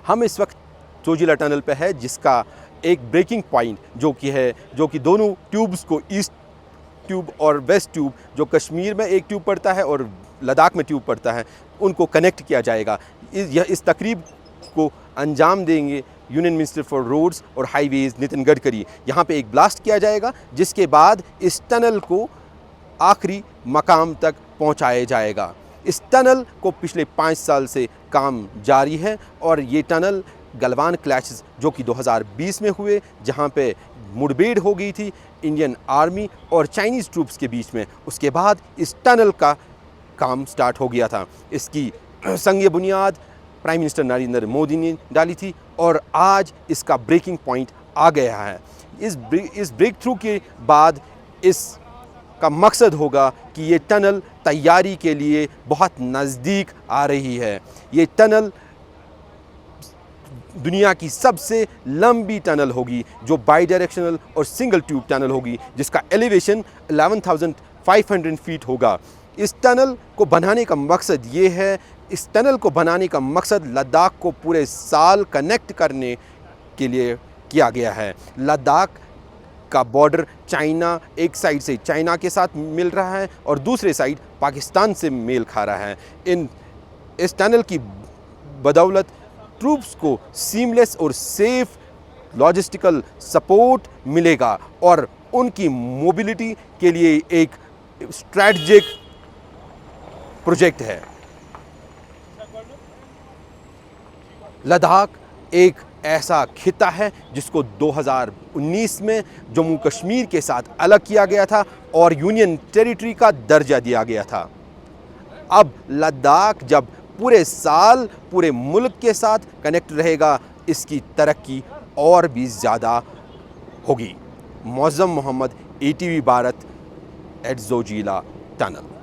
हम इस वक्त जोजिला टनल पे है, जिसका एक ब्रेकिंग पॉइंट जो कि दोनों ट्यूब्स को, ईस्ट ट्यूब और वेस्ट ट्यूब, जो कश्मीर में एक ट्यूब पड़ता है और लद्दाख में ट्यूब पड़ता है, उनको कनेक्ट किया जाएगा। इस तकरीब को अंजाम देंगे यूनियन मिनिस्टर फॉर रोड्स और हाईवेज़ नितिन गडकरी। यहाँ पे एक ब्लास्ट किया जाएगा, जिसके बाद इस टनल को आखिरी मकाम तक पहुँचाया जाएगा। इस टनल को पिछले 5 साल से काम जारी है और ये टनल गलवान क्लैशेस जो कि 2020 में हुए, जहाँ पे मुठभेड़ हो गई थी इंडियन आर्मी और चाइनीज़ ट्रूप्स के बीच में, उसके बाद इस टनल का काम स्टार्ट हो गया था। इसकी संग बुनियाद प्राइम मिनिस्टर नरेंद्र मोदी ने डाली थी और आज इसका ब्रेकिंग पॉइंट आ गया है। इस ब्रेक थ्रू के बाद इसका मकसद होगा कि ये टनल तैयारी के लिए बहुत नज़दीक आ रही है। ये टनल दुनिया की सबसे लंबी टनल होगी, जो बाई डायरेक्शनल और सिंगल ट्यूब टनल होगी, जिसका एलिवेशन 11,500 फीट होगा। इस टनल को बनाने का मकसद ये है, इस टनल को बनाने का मकसद लद्दाख को पूरे साल कनेक्ट करने के लिए किया गया है। लद्दाख का बॉर्डर चाइना, एक साइड से चाइना के साथ मिल रहा है और दूसरे साइड पाकिस्तान से मेल खा रहा है। इस टनल की बदौलत ट्रूप्स को सीमलेस और सेफ लॉजिस्टिकल सपोर्ट मिलेगा और उनकी मोबिलिटी के लिए एक स्ट्रैटेजिक प्रोजेक्ट है। लद्दाख एक ऐसा खिता है जिसको 2019 में जम्मू कश्मीर के साथ अलग किया गया था और यूनियन टेरिटरी का दर्जा दिया गया था। अब लद्दाख जब पूरे साल पूरे मुल्क के साथ कनेक्ट रहेगा, इसकी तरक्की और भी ज़्यादा होगी। Mauzam Mohammad, ATV Bharat, at Zojila tunnel.